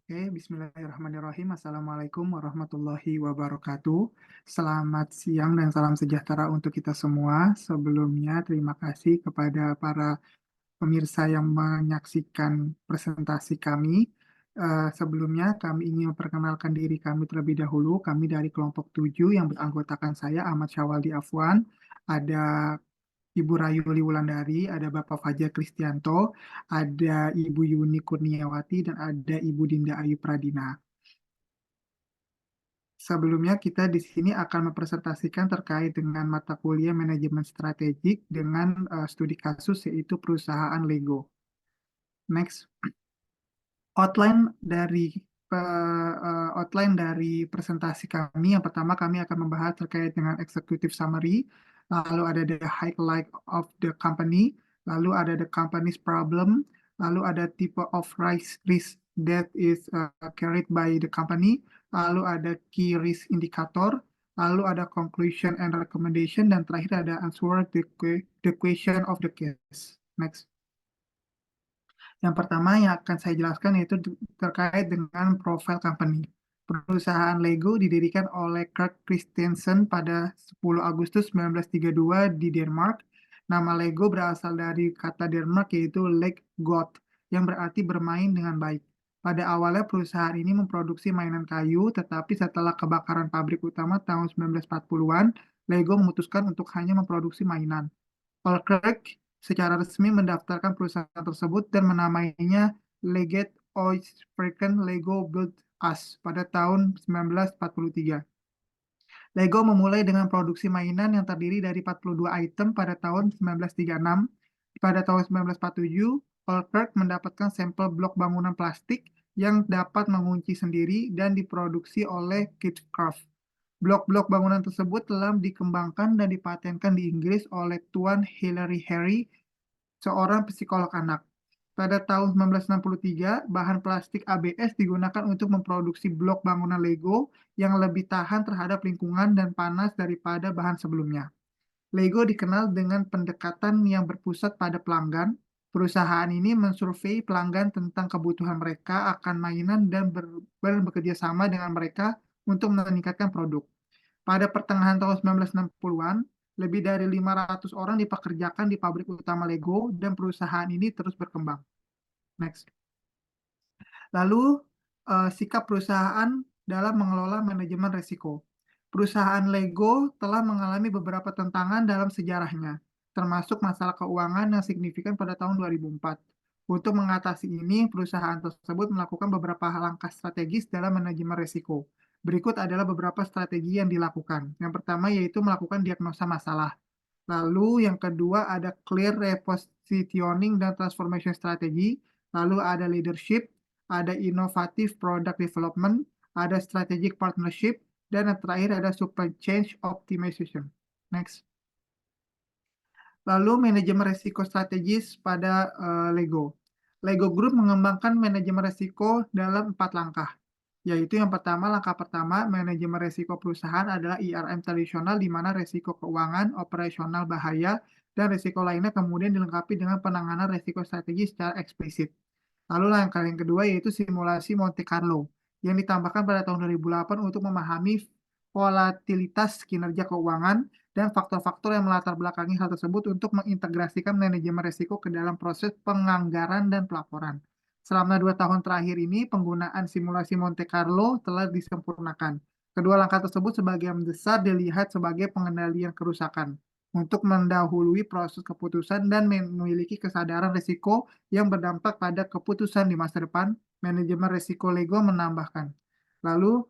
Oke, bismillahirrahmanirrahim. Assalamualaikum warahmatullahi wabarakatuh. Selamat siang dan salam sejahtera untuk kita semua. Sebelumnya, terima kasih kepada para pemirsa yang menyaksikan presentasi kami. Sebelumnya, kami ingin memperkenalkan diri kami terlebih dahulu. Kami dari kelompok 7 yang beranggotakan saya, Ahmad Syawaldi Afwan. Ada Ibu Rayuli Wulandari, ada Bapak Fajar Kristianto, ada Ibu Yuni Kurniawati, dan ada Ibu Dinda Ayu Pradina. Sebelumnya kita di sini akan mempresentasikan terkait dengan mata kuliah manajemen strategik dengan studi kasus yaitu perusahaan Lego. Next, outline dari outline dari presentasi kami. Yang pertama kami akan membahas terkait dengan executive summary, lalu ada the highlight of the company, lalu ada the company's problem, lalu ada type of risk that is carried by the company, lalu ada key risk indicator, lalu ada conclusion and recommendation, dan terakhir ada answer the question of the case. Next. Yang pertama yang akan saya jelaskan yaitu terkait dengan profile company. Perusahaan Lego didirikan oleh Kirk Christiansen pada 10 Agustus 1932 di Denmark. Nama Lego berasal dari kata Denmark yaitu Leg God, yang berarti bermain dengan baik. Pada awalnya perusahaan ini memproduksi mainan kayu, tetapi setelah kebakaran pabrik utama tahun 1940-an, Lego memutuskan untuk hanya memproduksi mainan. Falkirk secara resmi mendaftarkan perusahaan tersebut dan menamainya Leggett Oysterfreken Lego Build Us pada tahun 1943. Lego memulai dengan produksi mainan yang terdiri dari 42 item pada tahun 1936. Pada tahun 1947, Falkirk mendapatkan sampel blok bangunan plastik yang dapat mengunci sendiri dan diproduksi oleh Kitcraft. Blok-blok bangunan tersebut telah dikembangkan dan dipatenkan di Inggris oleh Tuan Hilary Harry, seorang psikolog anak. Pada tahun 1963, bahan plastik ABS digunakan untuk memproduksi blok bangunan Lego yang lebih tahan terhadap lingkungan dan panas daripada bahan sebelumnya. Lego dikenal dengan pendekatan yang berpusat pada pelanggan. Perusahaan ini mensurvei pelanggan tentang kebutuhan mereka akan mainan dan bekerja sama dengan mereka untuk meningkatkan produk. Pada pertengahan tahun 1960-an, lebih dari 500 orang dipekerjakan di pabrik utama Lego dan perusahaan ini terus berkembang. Next. Lalu, sikap perusahaan dalam mengelola manajemen risiko. Perusahaan Lego telah mengalami beberapa tantangan dalam sejarahnya, termasuk masalah keuangan yang signifikan pada tahun 2004. Untuk mengatasi ini, perusahaan tersebut melakukan beberapa langkah strategis dalam manajemen risiko. Berikut adalah beberapa strategi yang dilakukan. Yang pertama yaitu melakukan diagnosa masalah. Lalu yang kedua ada clear repositioning dan transformation strategi. Lalu ada leadership, ada innovative product development, ada strategic partnership, dan yang terakhir ada supply chain optimization. Next. Lalu manajemen risiko strategis pada Lego. Lego Group mengembangkan manajemen risiko dalam 4 langkah, yaitu yang pertama, langkah pertama, manajemen risiko perusahaan adalah IRM tradisional di mana risiko keuangan, operasional bahaya, dan risiko lainnya kemudian dilengkapi dengan penanganan risiko strategi secara eksplisit. Lalu langkah yang kedua yaitu simulasi Monte Carlo yang ditambahkan pada tahun 2008 untuk memahami volatilitas kinerja keuangan dan faktor-faktor yang melatar belakangi hal tersebut untuk mengintegrasikan manajemen risiko ke dalam proses penganggaran dan pelaporan. Selama 2 tahun terakhir ini, penggunaan simulasi Monte Carlo telah disempurnakan. Kedua langkah tersebut sebagian besar dilihat sebagai pengendalian kerusakan untuk mendahului proses keputusan dan memiliki kesadaran risiko yang berdampak pada keputusan di masa depan. Manajemen risiko Lego menambahkan. Lalu,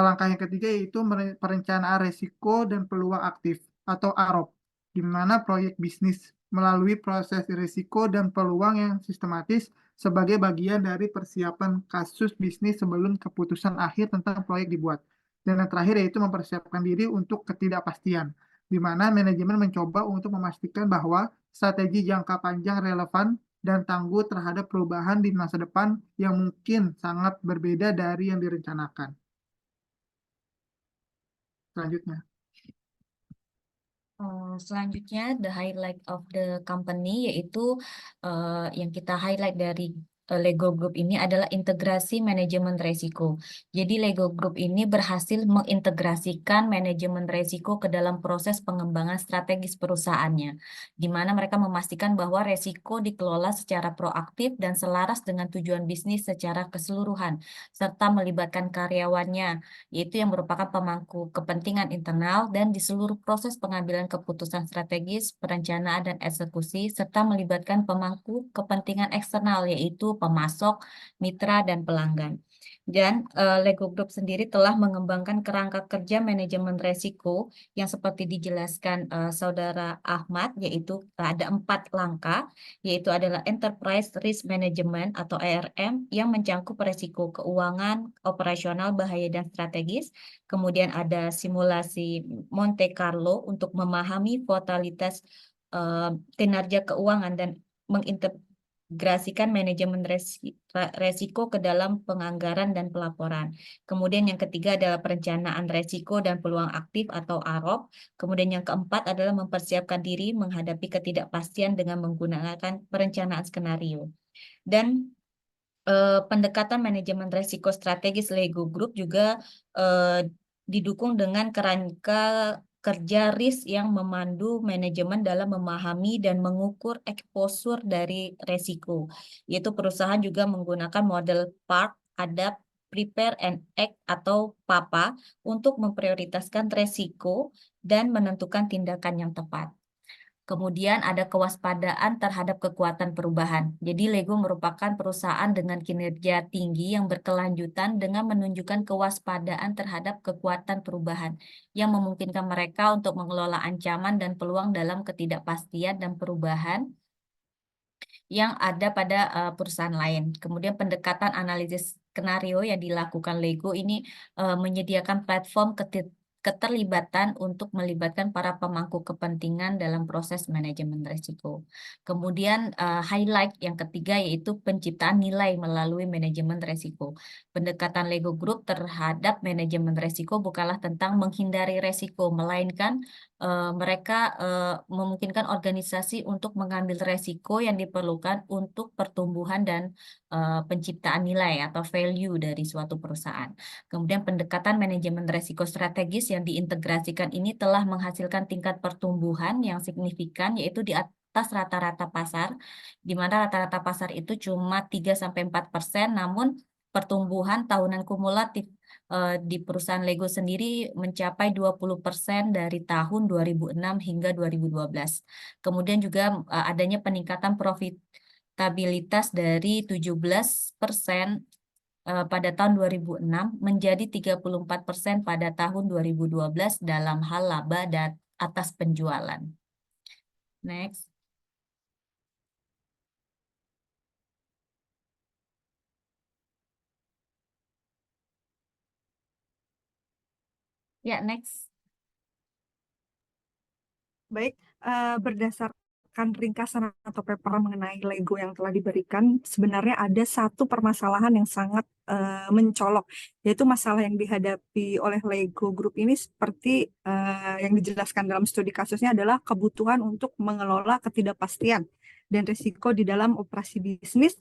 langkah yang ketiga yaitu perencanaan risiko dan peluang aktif atau AROP, di mana proyek bisnis melalui proses risiko dan peluang yang sistematis sebagai bagian dari persiapan kasus bisnis sebelum keputusan akhir tentang proyek dibuat. Dan yang terakhir yaitu mempersiapkan diri untuk ketidakpastian, di mana manajemen mencoba untuk memastikan bahwa strategi jangka panjang relevan dan tangguh terhadap perubahan di masa depan yang mungkin sangat berbeda dari yang direncanakan. Selanjutnya. Selanjutnya, the highlight of the company, yaitu yang kita highlight dari Lego Group ini adalah integrasi manajemen resiko. Jadi Lego Group ini berhasil mengintegrasikan manajemen resiko ke dalam proses pengembangan strategis perusahaannya, di mana mereka memastikan bahwa resiko dikelola secara proaktif dan selaras dengan tujuan bisnis secara keseluruhan, serta melibatkan karyawannya, yaitu yang merupakan pemangku kepentingan internal dan di seluruh proses pengambilan keputusan strategis, perencanaan, dan eksekusi, serta melibatkan pemangku kepentingan eksternal, yaitu pemasok, mitra, dan pelanggan. Dan Lego Group sendiri telah mengembangkan kerangka kerja manajemen resiko yang seperti dijelaskan Saudara Ahmad, yaitu ada 4 langkah, yaitu adalah Enterprise Risk Management atau ERM yang mencakup resiko keuangan, operasional, bahaya, dan strategis. Kemudian ada simulasi Monte Carlo untuk memahami volatilitas eh, kinerja keuangan dan mengintegrasikan manajemen resiko ke dalam penganggaran dan pelaporan. Kemudian yang ketiga adalah perencanaan resiko dan peluang aktif atau AROP. Kemudian yang keempat adalah mempersiapkan diri menghadapi ketidakpastian dengan menggunakan perencanaan skenario. Dan pendekatan manajemen risiko strategis Lego Group juga eh, didukung dengan kerangka kerja risk yang memandu manajemen dalam memahami dan mengukur exposure dari resiko. Yaitu perusahaan juga menggunakan model PARC, Adapt, Prepare and Act atau PAPA untuk memprioritaskan resiko dan menentukan tindakan yang tepat. Kemudian ada kewaspadaan terhadap kekuatan perubahan. Jadi Lego merupakan perusahaan dengan kinerja tinggi yang berkelanjutan dengan menunjukkan kewaspadaan terhadap kekuatan perubahan yang memungkinkan mereka untuk mengelola ancaman dan peluang dalam ketidakpastian dan perubahan yang ada pada perusahaan lain. Kemudian pendekatan analisis skenario yang dilakukan Lego ini menyediakan platform keterlibatan untuk melibatkan para pemangku kepentingan dalam proses manajemen risiko. Kemudian highlight yang ketiga yaitu penciptaan nilai melalui manajemen risiko. Pendekatan Lego Group terhadap manajemen risiko bukanlah tentang menghindari risiko, melainkan mereka memungkinkan organisasi untuk mengambil resiko yang diperlukan untuk pertumbuhan dan penciptaan nilai atau value dari suatu perusahaan. Kemudian pendekatan manajemen resiko strategis yang diintegrasikan ini telah menghasilkan tingkat pertumbuhan yang signifikan yaitu di atas rata-rata pasar, di mana rata-rata pasar itu cuma 3-4%, namun pertumbuhan tahunan kumulatif di perusahaan Lego sendiri mencapai 20% dari tahun 2006 hingga 2012. Kemudian juga adanya peningkatan profitabilitas dari 17% pada tahun 2006 menjadi 34% pada tahun 2012 dalam hal laba dan atas penjualan. Next. Ya, next. Baik, berdasarkan ringkasan atau paper mengenai Lego yang telah diberikan, sebenarnya ada satu permasalahan yang sangat mencolok, yaitu masalah yang dihadapi oleh Lego Group ini seperti yang dijelaskan dalam studi kasusnya adalah kebutuhan untuk mengelola ketidakpastian dan risiko di dalam operasi bisnis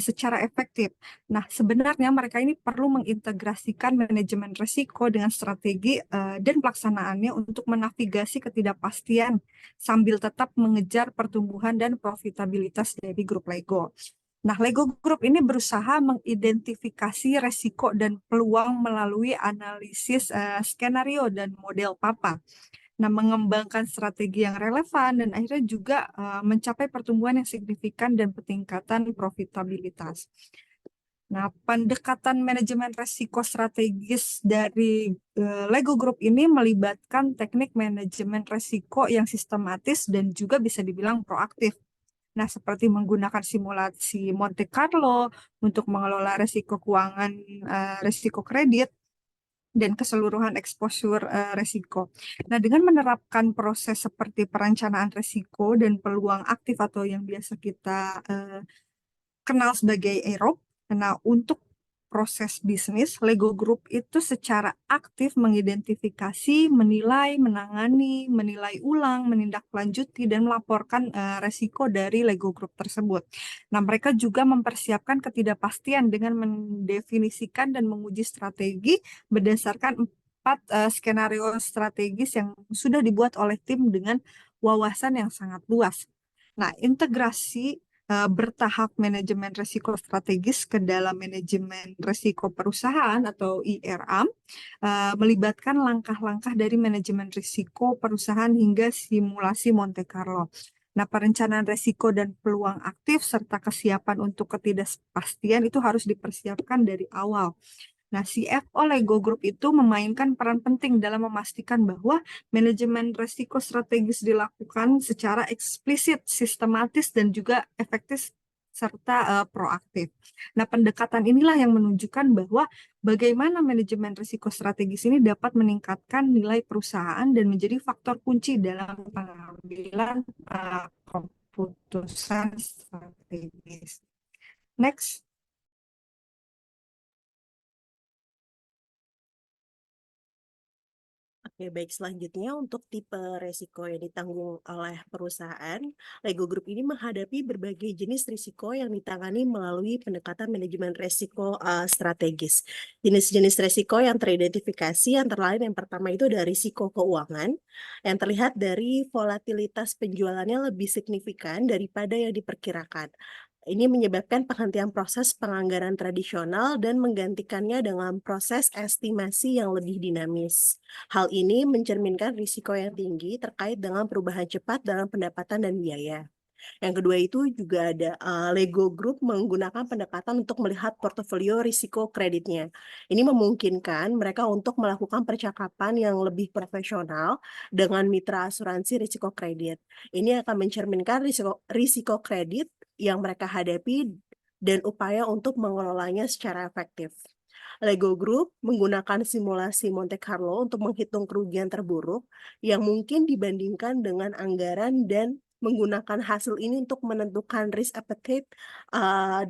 secara efektif. Nah, sebenarnya mereka ini perlu mengintegrasikan manajemen risiko dengan strategi dan pelaksanaannya untuk menavigasi ketidakpastian sambil tetap mengejar pertumbuhan dan profitabilitas dari grup Lego. Nah, Lego Group ini berusaha mengidentifikasi resiko dan peluang melalui analisis skenario dan model PAPA. Nah, mengembangkan strategi yang relevan dan akhirnya juga mencapai pertumbuhan yang signifikan dan peningkatan profitabilitas. Nah, pendekatan manajemen risiko strategis dari Lego Group ini melibatkan teknik manajemen risiko yang sistematis dan juga bisa dibilang proaktif. Nah, seperti menggunakan simulasi Monte Carlo untuk mengelola risiko keuangan, risiko kredit, dan keseluruhan exposure risiko. Nah, dengan menerapkan proses seperti perencanaan risiko dan peluang aktif atau yang biasa kita kenal sebagai EROP, nah untuk proses bisnis, Lego Group itu secara aktif mengidentifikasi, menilai, menangani, menilai ulang, menindaklanjuti, dan melaporkan resiko dari Lego Group tersebut. Nah, mereka juga mempersiapkan ketidakpastian dengan mendefinisikan dan menguji strategi berdasarkan 4 skenario strategis yang sudah dibuat oleh tim dengan wawasan yang sangat luas. Nah, integrasi bertahap manajemen risiko strategis ke dalam manajemen risiko perusahaan atau IRAM melibatkan langkah-langkah dari manajemen risiko perusahaan hingga simulasi Monte Carlo. Nah, perencanaan risiko dan peluang aktif serta kesiapan untuk ketidakpastian itu harus dipersiapkan dari awal. Nah, CFO Lego Group itu memainkan peran penting dalam memastikan bahwa manajemen risiko strategis dilakukan secara eksplisit, sistematis, dan juga efektif serta proaktif. Nah, pendekatan inilah yang menunjukkan bahwa bagaimana manajemen risiko strategis ini dapat meningkatkan nilai perusahaan dan menjadi faktor kunci dalam pengambilan keputusan strategis. Next. Oke, baik. Selanjutnya untuk tipe resiko yang ditanggung oleh perusahaan, Lego Group ini menghadapi berbagai jenis risiko yang ditangani melalui pendekatan manajemen risiko strategis. Jenis-jenis risiko yang teridentifikasi antara lain yang pertama itu ada risiko keuangan, yang terlihat dari volatilitas penjualannya lebih signifikan daripada yang diperkirakan. Ini menyebabkan penghentian proses penganggaran tradisional dan menggantikannya dengan proses estimasi yang lebih dinamis. Hal ini mencerminkan risiko yang tinggi terkait dengan perubahan cepat dalam pendapatan dan biaya. Yang kedua itu juga ada Lego Group menggunakan pendekatan untuk melihat portofolio risiko kreditnya. Ini memungkinkan mereka untuk melakukan percakapan yang lebih profesional dengan mitra asuransi risiko kredit. Ini akan mencerminkan risiko kredit yang mereka hadapi dan upaya untuk mengelolanya secara efektif. Lego Group menggunakan simulasi Monte Carlo untuk menghitung kerugian terburuk yang mungkin dibandingkan dengan anggaran dan menggunakan hasil ini untuk menentukan risk appetite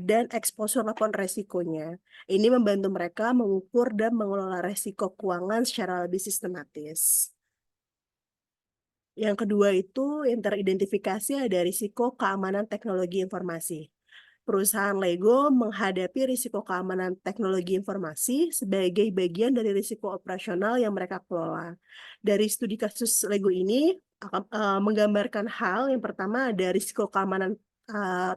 dan exposure lapor resikonya. Ini membantu mereka mengukur dan mengelola resiko keuangan secara lebih sistematis. Yang kedua itu yang teridentifikasi ada risiko keamanan teknologi informasi. Perusahaan Lego menghadapi risiko keamanan teknologi informasi sebagai bagian dari risiko operasional yang mereka kelola. Dari studi kasus Lego ini menggambarkan hal yang pertama ada risiko keamanan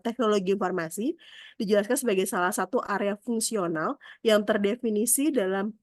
teknologi informasi dijelaskan sebagai salah satu area fungsional yang terdefinisi dalam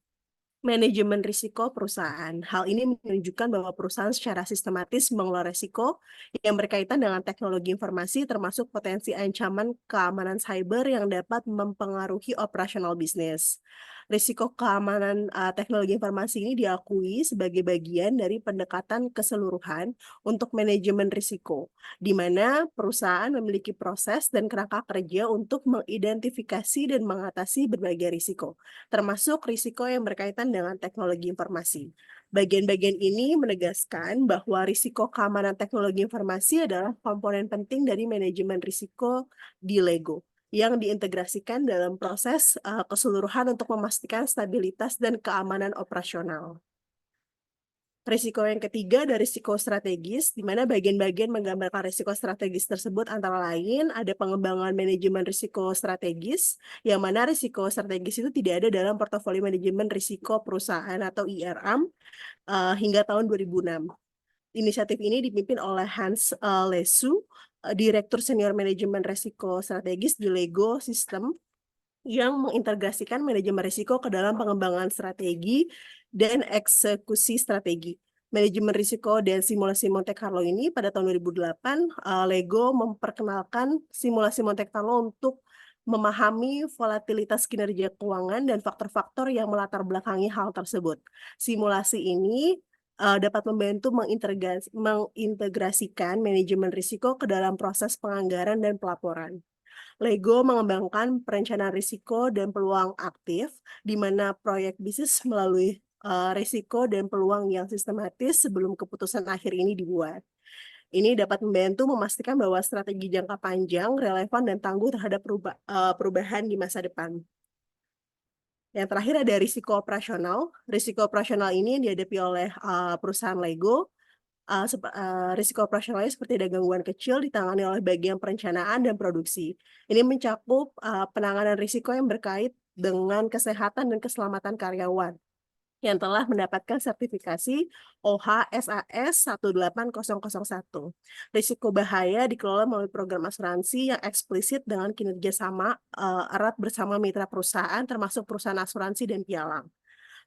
manajemen risiko perusahaan. Hal ini menunjukkan bahwa perusahaan secara sistematis mengelola risiko yang berkaitan dengan teknologi informasi termasuk potensi ancaman keamanan cyber yang dapat mempengaruhi operasional bisnis. Risiko keamanan teknologi informasi ini diakui sebagai bagian dari pendekatan keseluruhan untuk manajemen risiko, di mana perusahaan memiliki proses dan kerangka kerja untuk mengidentifikasi dan mengatasi berbagai risiko, termasuk risiko yang berkaitan dengan teknologi informasi. Bagian-bagian ini menegaskan bahwa risiko keamanan teknologi informasi adalah komponen penting dari manajemen risiko di Lego yang diintegrasikan dalam proses keseluruhan untuk memastikan stabilitas dan keamanan operasional. Risiko yang ketiga ada risiko strategis, di mana bagian-bagian menggambarkan risiko strategis tersebut antara lain ada pengembangan manajemen risiko strategis, yang mana risiko strategis itu tidak ada dalam portofolio manajemen risiko perusahaan atau IRAM hingga tahun 2006. Inisiatif ini dipimpin oleh Hans Lesu, Direktur Senior Manajemen Risiko Strategis di Lego System, yang mengintegrasikan manajemen risiko ke dalam pengembangan strategi dan eksekusi strategi. Manajemen risiko dan simulasi Monte Carlo ini pada tahun 2008, Lego memperkenalkan simulasi Monte Carlo untuk memahami volatilitas kinerja keuangan dan faktor-faktor yang melatar belakangi hal tersebut. Simulasi ini dapat membantu mengintegrasikan manajemen risiko ke dalam proses penganggaran dan pelaporan. Lego mengembangkan perencanaan risiko dan peluang aktif, di mana proyek bisnis melalui risiko dan peluang yang sistematis sebelum keputusan akhir ini dibuat. Ini dapat membantu memastikan bahwa strategi jangka panjang, relevan, dan tangguh terhadap perubahan di masa depan. Yang terakhir ada risiko operasional. Risiko operasional ini dihadapi oleh perusahaan Lego. Risiko operasionalnya seperti ada gangguan kecil ditangani oleh bagian perencanaan dan produksi. Ini mencakup penanganan risiko yang berkait dengan kesehatan dan keselamatan karyawan yang telah mendapatkan sertifikasi OHSAS 18001. Risiko bahaya dikelola melalui program asuransi yang eksplisit dengan kinerja sama erat bersama mitra perusahaan termasuk perusahaan asuransi dan pialang.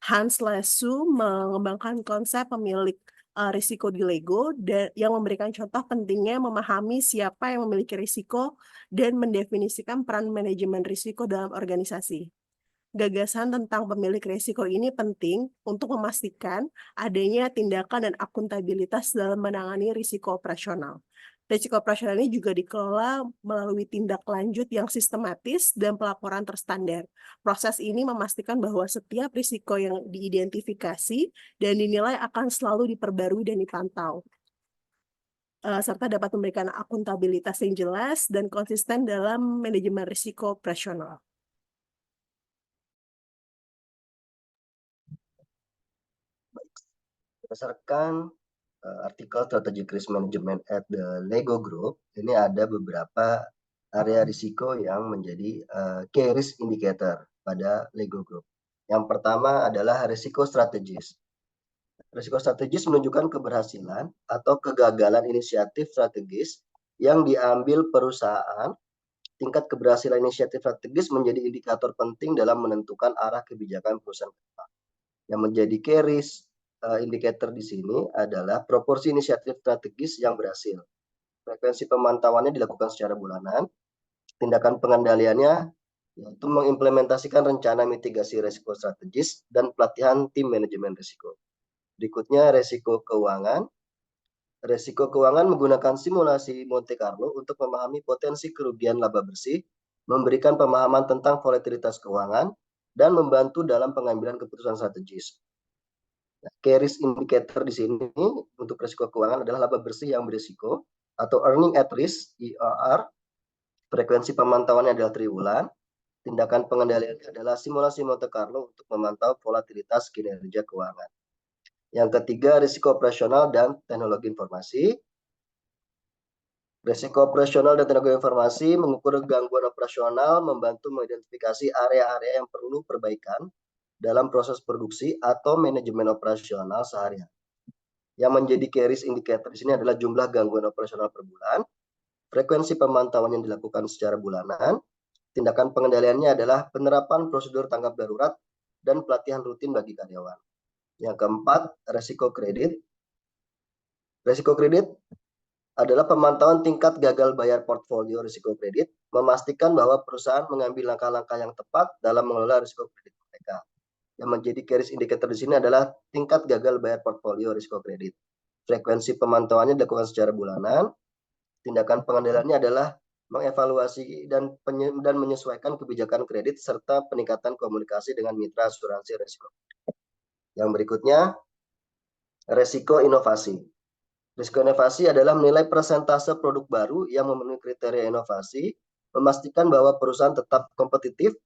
Hans Lesu mengembangkan konsep pemilik risiko di Lego yang memberikan contoh pentingnya memahami siapa yang memiliki risiko dan mendefinisikan peran manajemen risiko dalam organisasi. Gagasan tentang pemilik risiko ini penting untuk memastikan adanya tindakan dan akuntabilitas dalam menangani risiko operasional. Risiko operasional ini juga dikelola melalui tindak lanjut yang sistematis dan pelaporan terstandar. Proses ini memastikan bahwa setiap risiko yang diidentifikasi dan dinilai akan selalu diperbarui dan dipantau, serta dapat memberikan akuntabilitas yang jelas dan konsisten dalam manajemen risiko operasional. Berdasarkan artikel Strategic Risk Management at the Lego Group, ini ada beberapa area risiko yang menjadi key risk indicator pada Lego Group. Yang pertama adalah risiko strategis. Risiko strategis menunjukkan keberhasilan atau kegagalan inisiatif strategis yang diambil perusahaan. Tingkat keberhasilan inisiatif strategis menjadi indikator penting dalam menentukan arah kebijakan perusahaan. Yang menjadi key risk indikator di sini adalah proporsi inisiatif strategis yang berhasil. Frekuensi pemantauannya dilakukan secara bulanan. Tindakan pengendaliannya yaitu mengimplementasikan rencana mitigasi risiko strategis dan pelatihan tim manajemen risiko. Berikutnya risiko keuangan. Risiko keuangan menggunakan simulasi Monte Carlo untuk memahami potensi kerugian laba bersih, memberikan pemahaman tentang volatilitas keuangan, dan membantu dalam pengambilan keputusan strategis. Key risk indicator di sini untuk risiko keuangan adalah laba bersih yang berisiko atau earning at risk (EAR). Frekuensi pemantauannya adalah triwulan. Tindakan pengendalian adalah simulasi Monte Carlo untuk memantau volatilitas kinerja keuangan. Yang ketiga, risiko operasional dan teknologi informasi. Risiko operasional dan teknologi informasi mengukur gangguan operasional, membantu mengidentifikasi area-area yang perlu perbaikan dalam proses produksi atau manajemen operasional sehari-hari. Yang menjadi key risk indicator di sini adalah jumlah gangguan operasional per bulan, frekuensi pemantauan yang dilakukan secara bulanan, tindakan pengendaliannya adalah penerapan prosedur tanggap darurat dan pelatihan rutin bagi karyawan. Yang keempat, resiko kredit. Resiko kredit adalah pemantauan tingkat gagal bayar portfolio risiko kredit, memastikan bahwa perusahaan mengambil langkah-langkah yang tepat dalam mengelola risiko kredit mereka. Yang menjadi key risk indicator di sini adalah tingkat gagal bayar portfolio risiko kredit. Frekuensi pemantauannya dilakukan secara bulanan. Tindakan pengendaliannya adalah mengevaluasi dan menyesuaikan kebijakan kredit serta peningkatan komunikasi dengan mitra asuransi risiko. Yang berikutnya, resiko inovasi. Risiko inovasi adalah menilai persentase produk baru yang memenuhi kriteria inovasi, memastikan bahwa perusahaan tetap kompetitif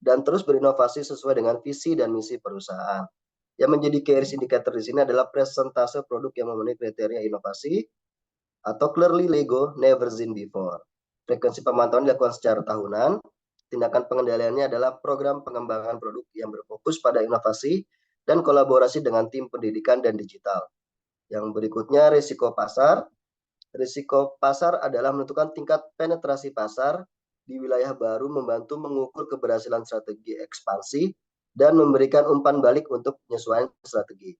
dan terus berinovasi sesuai dengan visi dan misi perusahaan. Yang menjadi key risk indicator di sini adalah persentase produk yang memenuhi kriteria inovasi atau clearly Lego never seen before. Frekuensi pemantauan dilakukan secara tahunan. Tindakan pengendaliannya adalah program pengembangan produk yang berfokus pada inovasi dan kolaborasi dengan tim pendidikan dan digital. Yang berikutnya, risiko pasar. Risiko pasar adalah menentukan tingkat penetrasi pasar di wilayah baru, membantu mengukur keberhasilan strategi ekspansi, dan memberikan umpan balik untuk penyesuaian strategi.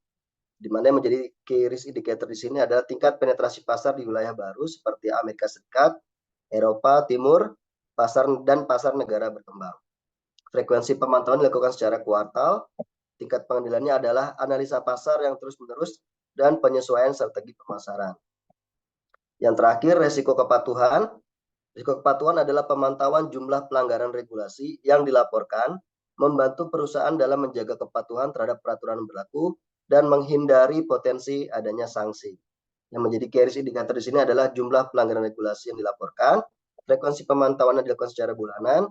Di mana yang menjadi key risk indicator di sini adalah tingkat penetrasi pasar di wilayah baru seperti Amerika Serikat, Eropa Timur, dan pasar negara berkembang. Frekuensi pemantauan dilakukan secara kuartal. Tingkat pengendaliannya adalah analisa pasar yang terus-menerus dan penyesuaian strategi pemasaran. Yang terakhir, resiko kepatuhan. Risiko kepatuhan adalah pemantauan jumlah pelanggaran regulasi yang dilaporkan, membantu perusahaan dalam menjaga kepatuhan terhadap peraturan berlaku dan menghindari potensi adanya sanksi. Yang menjadi key risk indicator di sini adalah jumlah pelanggaran regulasi yang dilaporkan, frekuensi pemantauan yang dilakukan secara bulanan,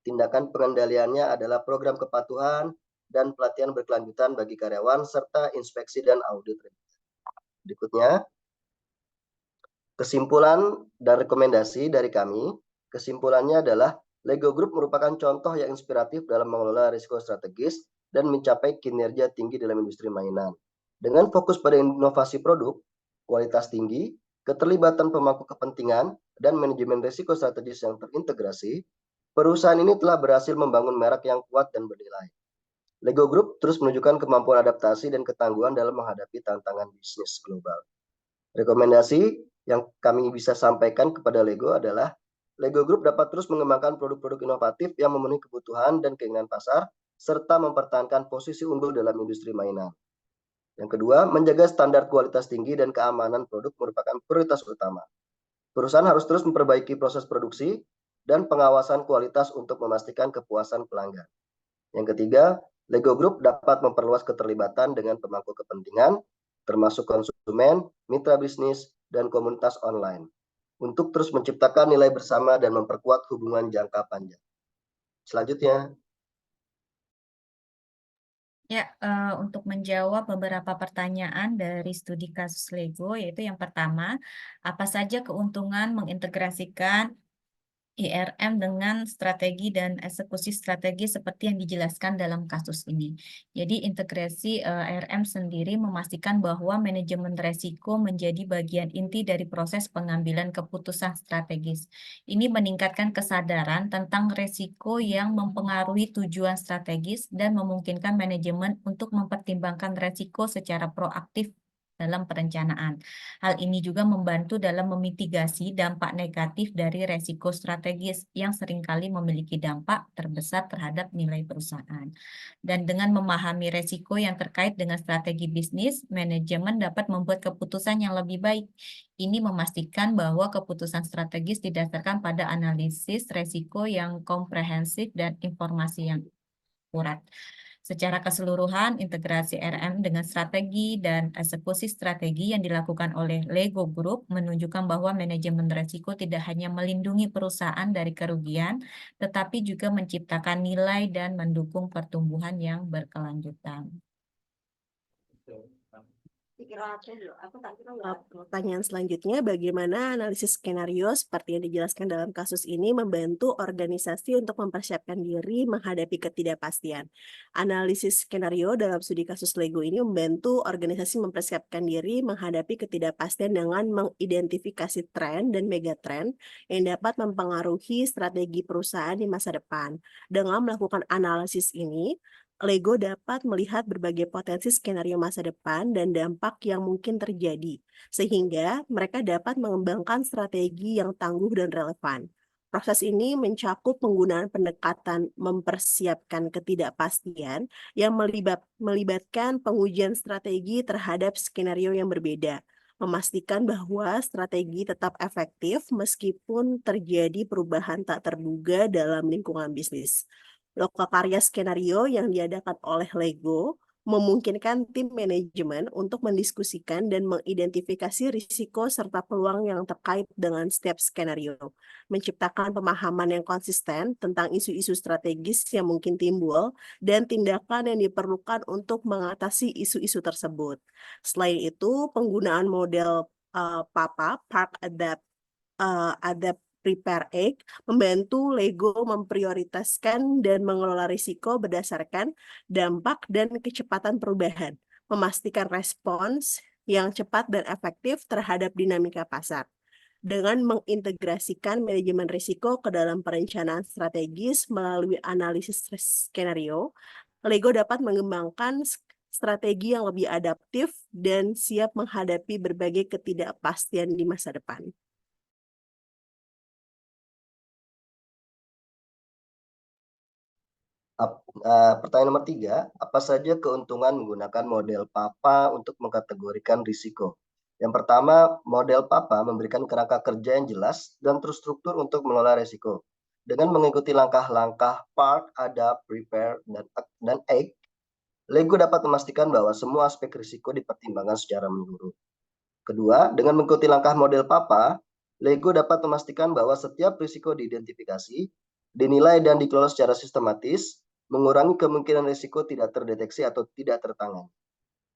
Tindakan pengendaliannya adalah program kepatuhan dan pelatihan berkelanjutan bagi karyawan, serta inspeksi dan audit. Berikutnya, kesimpulan dan rekomendasi dari kami. Kesimpulannya adalah Lego Group merupakan contoh yang inspiratif dalam mengelola risiko strategis dan mencapai kinerja tinggi dalam industri mainan. Dengan fokus pada inovasi produk, kualitas tinggi, keterlibatan pemangku kepentingan, dan manajemen risiko strategis yang terintegrasi, perusahaan ini telah berhasil membangun merek yang kuat dan bernilai. Lego Group terus menunjukkan kemampuan adaptasi dan ketangguhan dalam menghadapi tantangan bisnis global. Rekomendasi yang kami bisa sampaikan kepada Lego adalah Lego Group dapat terus mengembangkan produk-produk inovatif yang memenuhi kebutuhan dan keinginan pasar, serta mempertahankan posisi unggul dalam industri mainan. Yang kedua, menjaga standar kualitas tinggi dan keamanan produk merupakan prioritas utama. Perusahaan harus terus memperbaiki proses produksi dan pengawasan kualitas untuk memastikan kepuasan pelanggan. Yang ketiga, Lego Group dapat memperluas keterlibatan dengan pemangku kepentingan, termasuk konsumen, mitra bisnis, dan komunitas online, untuk terus menciptakan nilai bersama dan memperkuat hubungan jangka panjang. Selanjutnya, Ya, untuk menjawab beberapa pertanyaan dari studi kasus Lego, yaitu yang pertama, apa saja keuntungan mengintegrasikan IRM dengan strategi dan eksekusi strategi seperti yang dijelaskan dalam kasus ini. Jadi integrasi IRM sendiri memastikan bahwa manajemen resiko menjadi bagian inti dari proses pengambilan keputusan strategis. Ini meningkatkan kesadaran tentang resiko yang mempengaruhi tujuan strategis dan memungkinkan manajemen untuk mempertimbangkan resiko secara proaktif dalam perencanaan. Hal ini juga membantu dalam memitigasi dampak negatif dari resiko strategis yang seringkali memiliki dampak terbesar terhadap nilai perusahaan. Dan dengan memahami resiko yang terkait dengan strategi bisnis, manajemen dapat membuat keputusan yang lebih baik. Ini memastikan bahwa keputusan strategis didasarkan pada analisis resiko yang komprehensif dan informasi yang akurat. Secara keseluruhan, integrasi RM dengan strategi dan eksekusi strategi yang dilakukan oleh Lego Group menunjukkan bahwa manajemen risiko tidak hanya melindungi perusahaan dari kerugian, tetapi juga menciptakan nilai dan mendukung pertumbuhan yang berkelanjutan. Pertanyaan selanjutnya, bagaimana analisis skenario seperti yang dijelaskan dalam kasus ini membantu organisasi untuk mempersiapkan diri menghadapi ketidakpastian? Analisis skenario dalam studi kasus Lego ini membantu organisasi mempersiapkan diri menghadapi ketidakpastian dengan mengidentifikasi tren dan megatrend yang dapat mempengaruhi strategi perusahaan di masa depan. Dengan melakukan analisis ini, Lego dapat melihat berbagai potensi skenario masa depan dan dampak yang mungkin terjadi, sehingga mereka dapat mengembangkan strategi yang tangguh dan relevan. Proses ini mencakup penggunaan pendekatan mempersiapkan ketidakpastian yang melibatkan pengujian strategi terhadap skenario yang berbeda, memastikan bahwa strategi tetap efektif meskipun terjadi perubahan tak terduga dalam lingkungan bisnis. Lokakarya skenario yang diadakan oleh Lego memungkinkan tim manajemen untuk mendiskusikan dan mengidentifikasi risiko serta peluang yang terkait dengan setiap skenario, menciptakan pemahaman yang konsisten tentang isu-isu strategis yang mungkin timbul dan tindakan yang diperlukan untuk mengatasi isu-isu tersebut. Selain itu, penggunaan model PAPA, Park Adapt Prepare Act, membantu Lego memprioritaskan dan mengelola risiko berdasarkan dampak dan kecepatan perubahan, memastikan respons yang cepat dan efektif terhadap dinamika pasar. Dengan mengintegrasikan manajemen risiko ke dalam perencanaan strategis melalui analisis skenario, Lego dapat mengembangkan strategi yang lebih adaptif dan siap menghadapi berbagai ketidakpastian di masa depan. Pertanyaan nomor 3, apa saja keuntungan menggunakan model PAPA untuk mengkategorikan risiko? Yang pertama, model PAPA memberikan kerangka kerja yang jelas dan terstruktur untuk mengelola risiko. Dengan mengikuti langkah-langkah Park, Adapt, Prepare, dan Act, Lego dapat memastikan bahwa semua aspek risiko dipertimbangkan secara menyeluruh. Kedua, dengan mengikuti langkah model PAPA, Lego dapat memastikan bahwa setiap risiko diidentifikasi, dinilai dan dikelola secara sistematis, mengurangi kemungkinan risiko tidak terdeteksi atau tidak tertangani.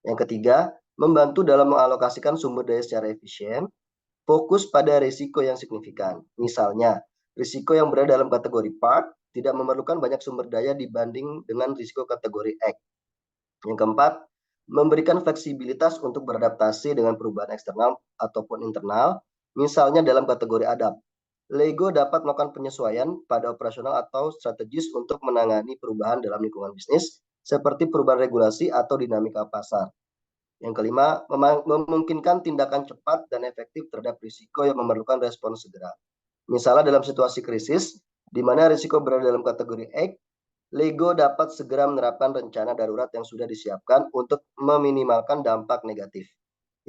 Yang ketiga, membantu dalam mengalokasikan sumber daya secara efisien, fokus pada risiko yang signifikan. Misalnya, risiko yang berada dalam kategori part tidak memerlukan banyak sumber daya dibanding dengan risiko kategori X. Yang keempat, memberikan fleksibilitas untuk beradaptasi dengan perubahan eksternal ataupun internal, misalnya dalam kategori adapt. LEGO dapat melakukan penyesuaian pada operasional atau strategis untuk menangani perubahan dalam lingkungan bisnis, seperti perubahan regulasi atau dinamika pasar. Yang kelima, memungkinkan tindakan cepat dan efektif terhadap risiko yang memerlukan respon segera. Misalnya dalam situasi krisis, di mana risiko berada dalam kategori X, LEGO dapat segera menerapkan rencana darurat yang sudah disiapkan untuk meminimalkan dampak negatif.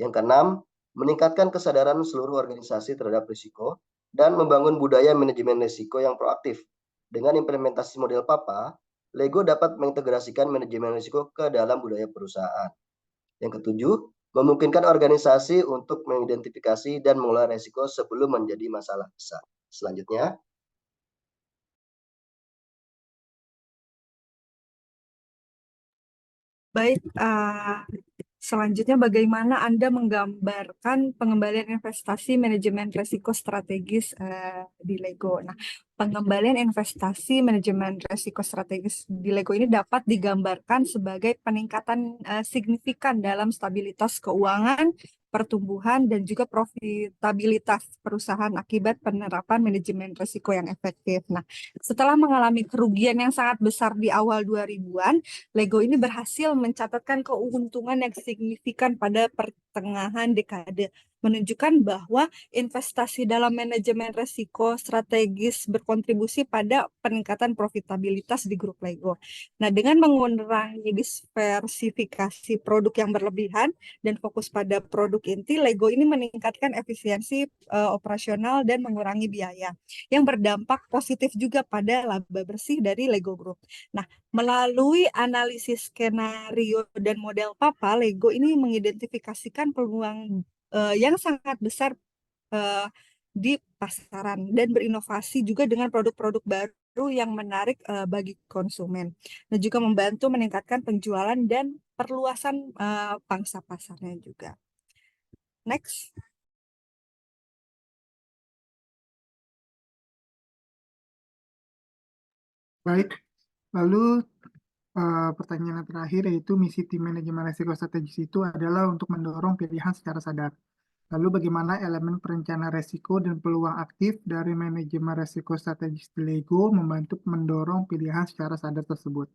Yang keenam, meningkatkan kesadaran seluruh organisasi terhadap risiko dan membangun budaya manajemen risiko yang proaktif. Dengan implementasi model PAPA, LEGO dapat mengintegrasikan manajemen risiko ke dalam budaya perusahaan. Yang ketujuh, memungkinkan organisasi untuk mengidentifikasi dan mengelola risiko sebelum menjadi masalah besar. Selanjutnya, Baik, selanjutnya bagaimana Anda menggambarkan pengembalian investasi manajemen risiko strategis di LEGO. Nah, pengembalian investasi manajemen risiko strategis di LEGO ini dapat digambarkan sebagai peningkatan signifikan dalam stabilitas keuangan, pertumbuhan, dan juga profitabilitas perusahaan akibat penerapan manajemen risiko yang efektif. Nah, setelah mengalami kerugian yang sangat besar di awal 2000-an, LEGO ini berhasil mencatatkan keuntungan yang signifikan pada pertengahan dekade, menunjukkan bahwa investasi dalam manajemen risiko strategis berkontribusi pada peningkatan profitabilitas di grup LEGO. Nah, dengan mengurangi diversifikasi produk yang berlebihan dan fokus pada produk inti, LEGO ini meningkatkan efisiensi operasional dan mengurangi biaya, yang berdampak positif juga pada laba bersih dari LEGO Group. Nah, melalui analisis skenario dan model PAPA, LEGO ini mengidentifikasikan peluang yang sangat besar di pasaran dan berinovasi juga dengan produk-produk baru yang menarik bagi konsumen. Dan juga membantu meningkatkan penjualan dan perluasan pangsa pasarnya juga. Next. Baik, lalu pertanyaan yang terakhir yaitu misi tim manajemen risiko strategis itu adalah untuk mendorong pilihan secara sadar. Lalu bagaimana elemen perencanaan risiko dan peluang aktif dari manajemen risiko strategis di LEGO membantu mendorong pilihan secara sadar tersebut.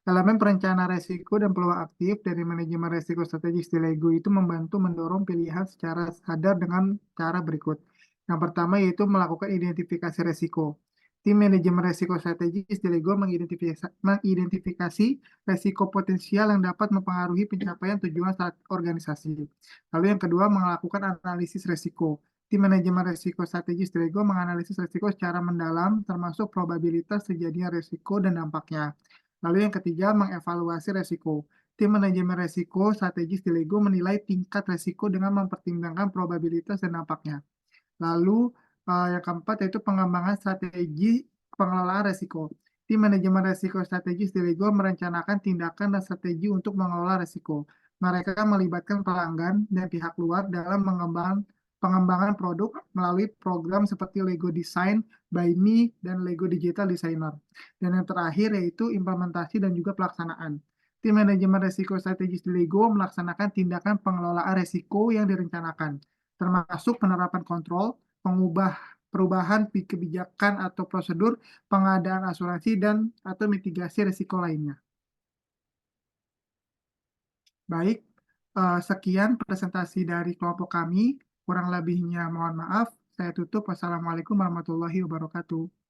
Elemen perencanaan risiko dan peluang aktif dari manajemen risiko strategis di LEGO itu membantu mendorong pilihan secara sadar dengan cara berikut. Yang pertama yaitu melakukan identifikasi risiko. Tim manajemen risiko strategis di LEGO mengidentifikasi risiko potensial yang dapat mempengaruhi pencapaian tujuan organisasi. Lalu yang kedua, melakukan analisis risiko. Tim manajemen risiko strategis di LEGO menganalisis risiko secara mendalam, termasuk probabilitas terjadinya risiko dan dampaknya. Lalu yang ketiga, mengevaluasi risiko. Tim manajemen risiko strategis di LEGO menilai tingkat risiko dengan mempertimbangkan probabilitas dan dampaknya. Lalu yang keempat yaitu pengembangan strategi pengelolaan risiko. Tim manajemen risiko strategis di LEGO merencanakan tindakan dan strategi untuk mengelola risiko. Mereka melibatkan pelanggan dan pihak luar dalam pengembangan produk melalui program seperti LEGO Design by Me dan LEGO Digital Designer. Dan yang terakhir yaitu implementasi dan juga pelaksanaan. Tim manajemen risiko strategis di LEGO melaksanakan tindakan pengelolaan risiko yang direncanakan, termasuk penerapan kontrol, perubahan kebijakan atau prosedur, pengadaan asuransi, dan atau mitigasi risiko lainnya. Baik, sekian presentasi dari kelompok kami. Kurang lebihnya mohon maaf. Saya tutup. Wassalamualaikum warahmatullahi wabarakatuh.